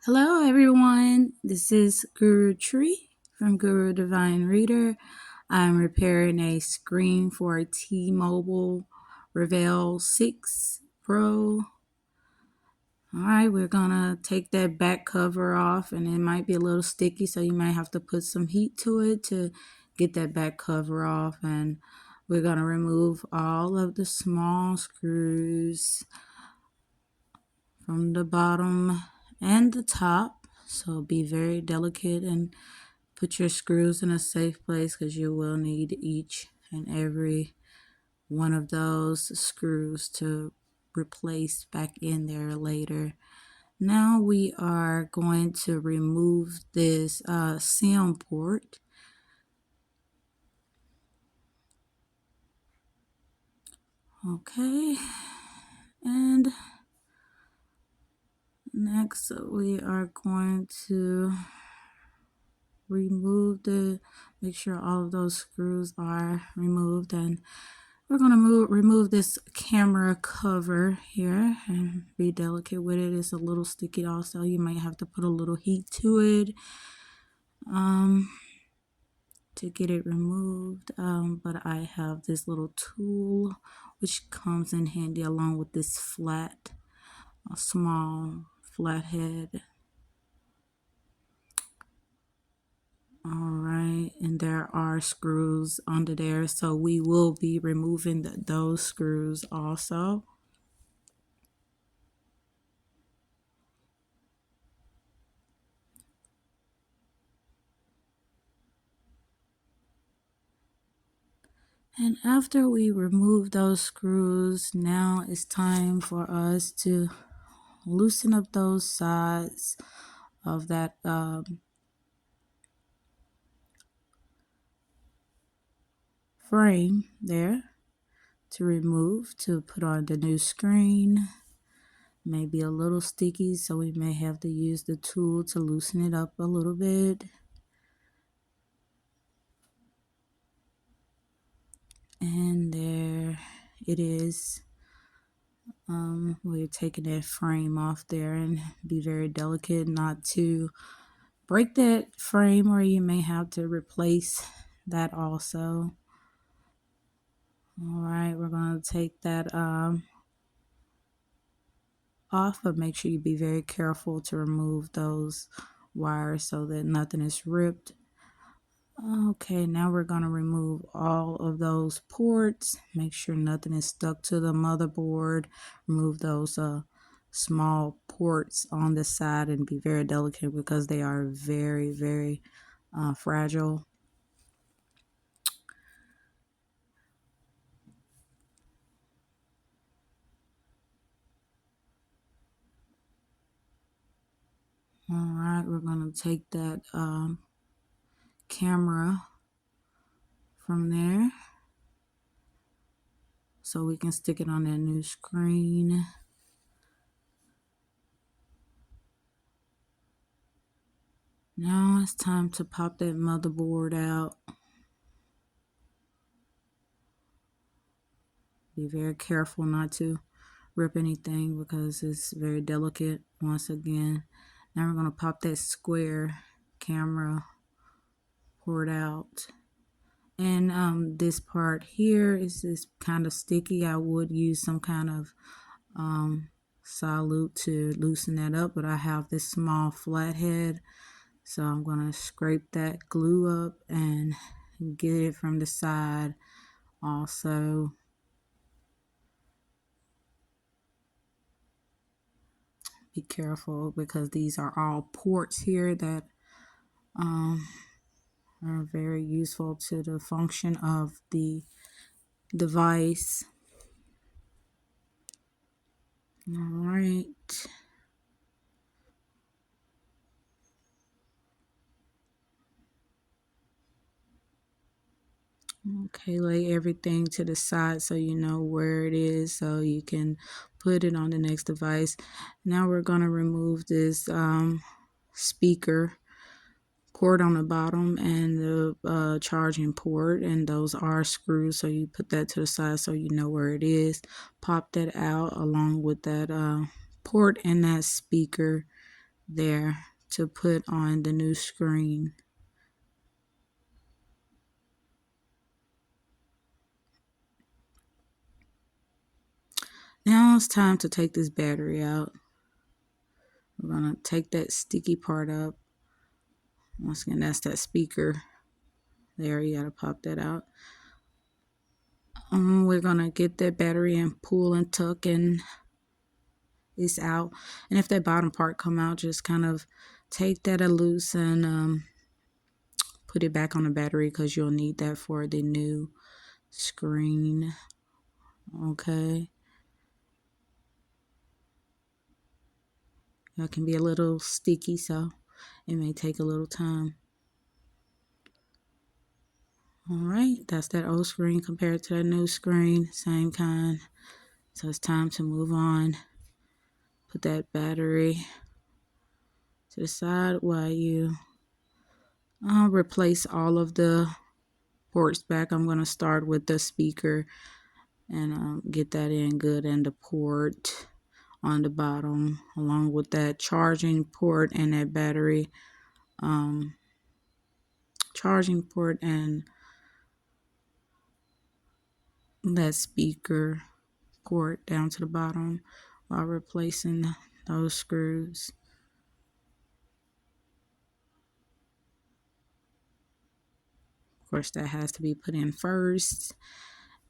Hello, everyone. This is Guru Tree from Guru Divine Reader. I'm repairing a screen for a T-Mobile Revvl 6 Pro. All right, we're gonna take that back cover off, and it might be a little sticky, so you might have to put some heat to it to get that back cover off. And we're gonna remove all of the small screws from the bottom and the top. So be very delicate and put your screws in a safe place because you will need each and every one of those screws to replace back in there later. Now we are going to remove this SIM port. Okay, and next we are going to make sure all of those screws are removed, and we're going to remove this camera cover here and be delicate with it. It's a little sticky also. You might have to put a little heat to it to get it removed, but I have this little tool which comes in handy along with this small flathead. All right, and there are screws under there, so we will be removing those screws also. And after we remove those screws, now it's time for us to loosen up those sides of that frame there to put on the new screen. Maybe a little sticky, so we may have to use the tool to loosen it up a little bit. And there it is. We're taking that frame off there, and be very delicate not to break that frame, or you may have to replace that also. All right, we're going to take that off, but make sure you be very careful to remove those wires so that nothing is ripped. Okay, now we're going to remove all of those ports. Make sure nothing is stuck to the motherboard. Remove those small ports on the side and be very delicate because they are very, very fragile. All right, we're going to take that camera from there so we can stick it on that new screen. Now it's time to pop that motherboard out. Be very careful not to rip anything because it's very delicate once again. Now we're going to pop that square camera port out. And this part here is just kind of sticky. I would use some kind of solute to loosen that up, but I have this small flathead, so I'm going to scrape that glue up and get it from the side also. Be careful because these are all ports here that are very useful to the function of the device. All right. Okay, lay everything to the side so you know where it is so you can put it on the next device. Now we're going to remove this speaker port on the bottom and the charging port, and those are screws, so you put that to the side so you know where it is. Pop that out along with that port and that speaker there to put on the new screen. Now it's time to take this battery out. We're going to take that sticky part up. Once again, that's that speaker. There, you got to pop that out. We're going to get that battery and pull and tuck and it's out. And if that bottom part come out, just kind of take that loose and put it back on the battery because you'll need that for the new screen. Okay. That can be a little sticky, so it may take a little time. Alright, that's that old screen compared to that new screen. Same kind. So it's time to move on. Put that battery to the side while you replace all of the ports back. I'm going to start with the speaker and get that in good, and the port on the bottom along with that charging port and that battery charging port and that speaker port down to the bottom while replacing those screws. Of course, that has to be put in first,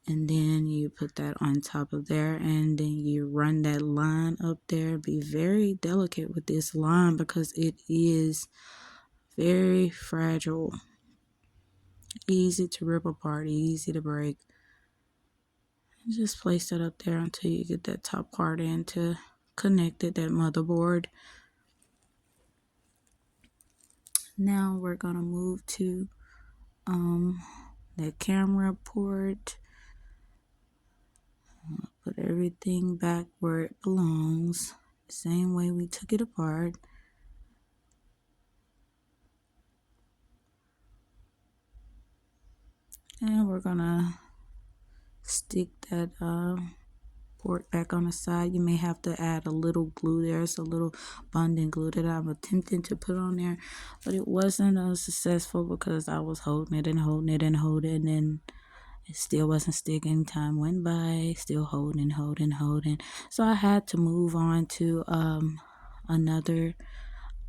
and then you put that on top of there, and then you run that line up there. Be very delicate with this line because it is very fragile, easy to rip apart, easy to break. Just place that up there until you get that top part in to connect it, that motherboard. Now we're gonna move to that camera port. Put everything back where it belongs, same way we took it apart. And we're gonna stick that port back on the side. You may have to add a little glue there. It's a little bonding glue that I'm attempting to put on there, but it wasn't successful because I was holding it and holding it and holding it, and it still wasn't sticking. Time went by, still holding. So I had to move on to another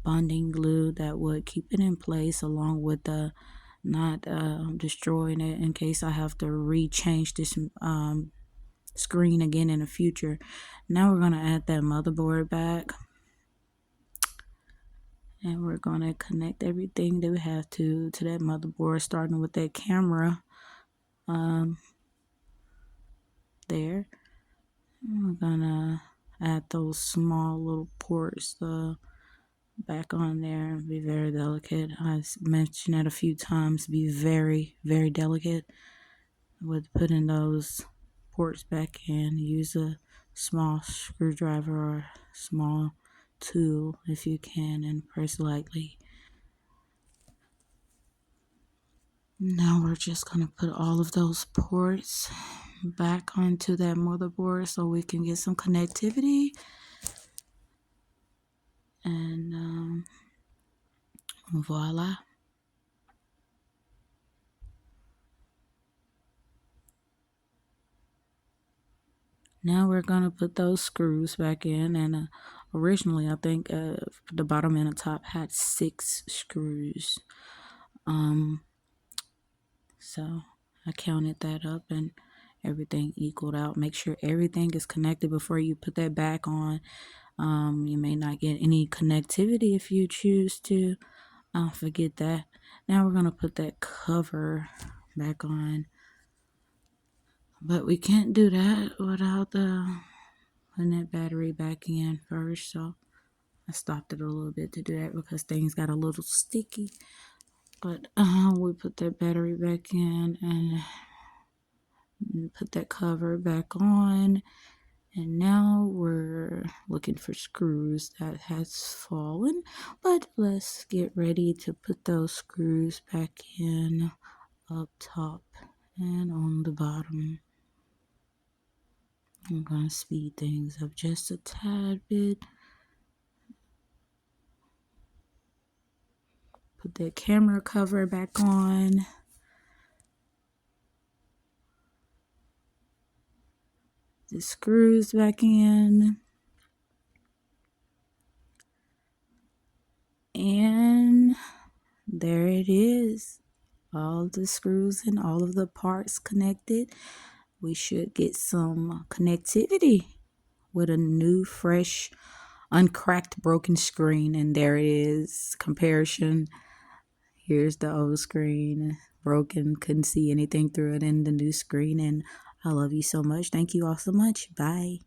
bonding glue that would keep it in place, along with the not destroying it in case I have to re-change this screen again in the future. Now we're going to add that motherboard back, and we're going to connect everything that we have to that motherboard, starting with that camera there. We're gonna add those small little ports back on there. Be very delicate. I've mentioned that a few times. Be very, very delicate with putting those ports back in. Use a small screwdriver or small tool if you can, and press lightly. Now we're just gonna put all of those ports back onto that motherboard so we can get some connectivity. And voila. Now we're gonna put those screws back in, and originally I think the bottom and the top had 6 screws. So I counted that up and everything equaled out. Make sure everything is connected before you put that back on. You may not get any connectivity if you choose to. Forget that. Now we're gonna put that cover back on, but we can't do that without putting that battery back in first. So I stopped it a little bit to do that because things got a little sticky. But we put that battery back in and put that cover back on. And now we're looking for screws that has fallen. But let's get ready to put those screws back in up top and on the bottom. I'm going to speed things up just a tad bit. Put the camera cover back on. The screws back in. And there it is. All the screws and all of the parts connected. We should get some connectivity with a new, fresh, uncracked, broken screen. And there it is. Comparison. Here's the old screen. Broken. Couldn't see anything through it in the new screen. And I love you so much. Thank you all so much. Bye.